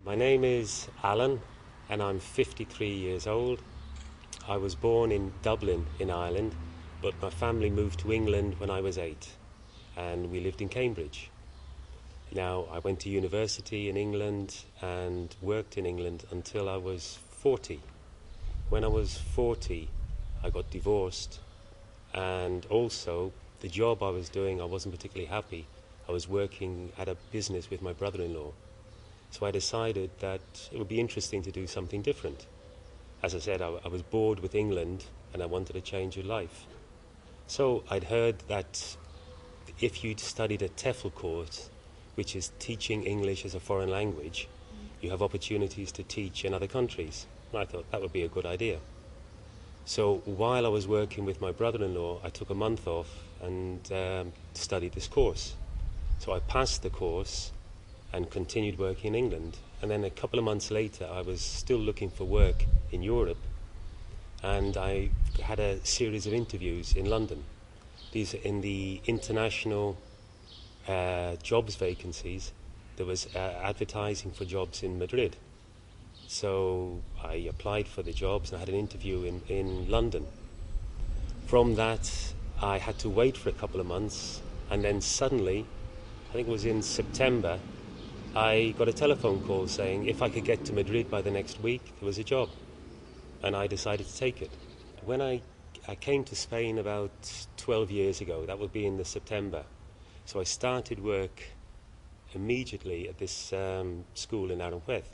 My name is Alan and I'm 53 years old. I was born in Dublin in Ireland, but my family moved to England when I was 8 and we lived in Cambridge. Now, I went to university in England and worked in England until I was 40. When I was 40, I got divorced, and also the job I was doing, I wasn't particularly happy. I was working at a business with my brother-in-law. So I decided that it would be interesting to do something different. As I said, I was bored with England and I wanted a change of life. So I'd heard that if you'd studied a TEFL course, which is teaching English as a foreign language, you have opportunities to teach in other countries. And I thought that would be a good idea. So while I was working with my brother-in-law, I took a month off and studied this course. So I passed the course and continued working in England. And then a couple of months later, I was still looking for work in Europe, and I had a series of interviews in London. These are in the international jobs vacancies. There was advertising for jobs in Madrid. So I applied for the jobs and I had an interview in London. From that, I had to wait for a couple of months, and then suddenly, I think it was in September, I got a telephone call saying if I could get to Madrid by the next week, there was a job, and I decided to take it. When I came to Spain about 12 years ago, that would be in the September, so I started work immediately at this school in Aranjuez.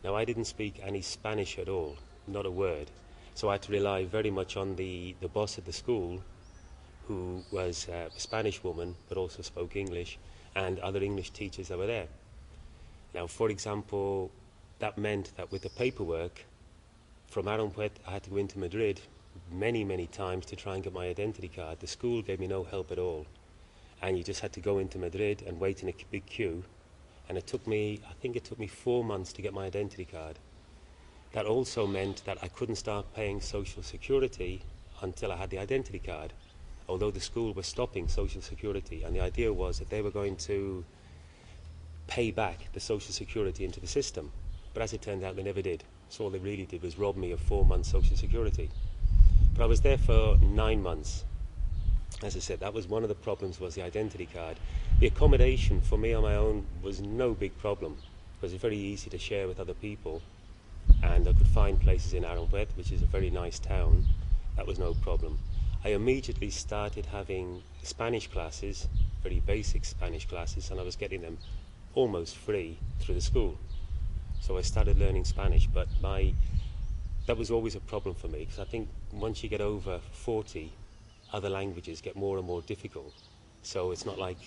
Now, I didn't speak any Spanish at all, not a word, so I had to rely very much on the boss at the school, who was a Spanish woman but also spoke English, and other English teachers that were there. Now, for example, that meant that with the paperwork, from Aranjuez I had to go into Madrid many, many times to try and get my identity card. The school gave me no help at all, and you just had to go into Madrid and wait in a big queue, and I think it took me 4 months to get my identity card. That also meant that I couldn't start paying Social Security until I had the identity card, although the school was stopping Social Security, and the idea was that they were going to pay back the Social Security into the system. But as it turned out, they never did. So all they really did was rob me of 4 months Social Security. But I was there for 9 months. As I said, that was one of the problems, was the identity card. The accommodation for me on my own was no big problem, because it's very easy to share with other people, and I could find places in Aranjuez, which is a very nice town. That was no problem. I immediately started having Spanish classes, very basic Spanish classes, and I was getting them almost free through the school. So I started learning Spanish, but that was always a problem for me, because I think once you get over 40, other languages get more and more difficult. So it's not like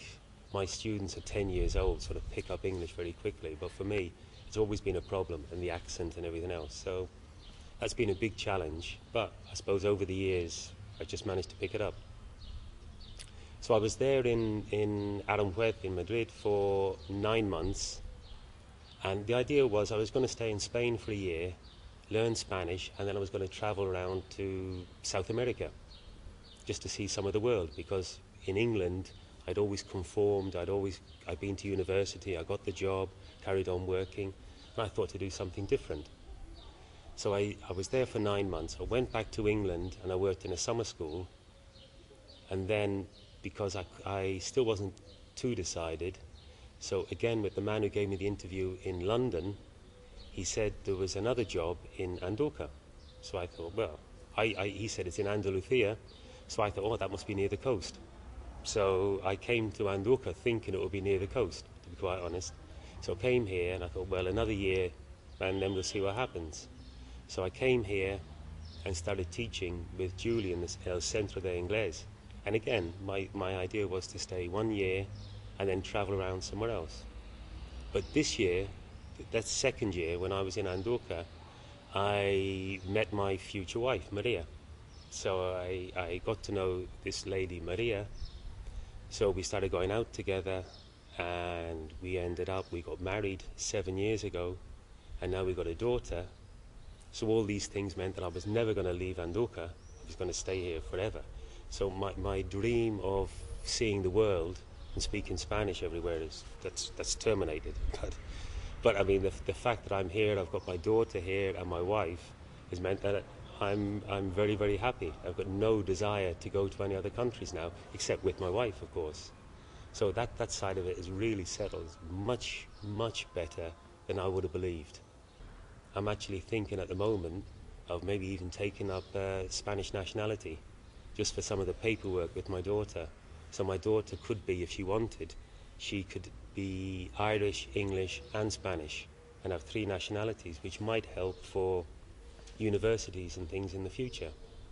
my students at 10 years old sort of pick up English very quickly, but for me, it's always been a problem, and the accent and everything else. So that's been a big challenge, but I suppose over the years, I just managed to pick it up. So I was there in Aranjuez in Madrid for 9 months, and the idea was I was going to stay in Spain for a year, learn Spanish, and then I was going to travel around to South America just to see some of the world, because in England I'd always conformed, I'd been to university, I got the job, carried on working, and I thought to do something different. So I was there for 9 months. I went back to England and I worked in a summer school, and then because I still wasn't too decided, so again with the man who gave me the interview in London, he said there was another job in Andorra. So I thought, well, he said it's in Andalusia, so I thought, oh, that must be near the coast. So I came to Andorra thinking it would be near the coast, to be quite honest. So I came here and I thought, well, another year and then we'll see what happens. So I came here and started teaching with Julie in El Centro de Inglés. And again, my idea was to stay 1 year and then travel around somewhere else. But this year, that second year, when I was in Andorra, I met my future wife, Maria. So I got to know this lady, Maria. So we started going out together, and we got married 7 years ago, and now we got a daughter. So all these things meant that I was never going to leave Andorra. I was going to stay here forever. So my dream of seeing the world and speaking Spanish everywhere that's terminated. But I mean, the fact that I'm here, I've got my daughter here and my wife, has meant that I'm very, very happy. I've got no desire to go to any other countries now, except with my wife, of course. So that side of it is really settled, much, much better than I would have believed. I'm actually thinking at the moment of maybe even taking up Spanish nationality, just for some of the paperwork with my daughter. So my daughter could be, if she wanted, she could be Irish, English and Spanish and have 3 nationalities, which might help for universities and things in the future.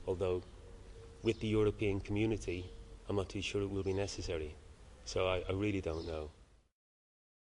Although with the European community, I'm not too sure it will be necessary. So I really don't know.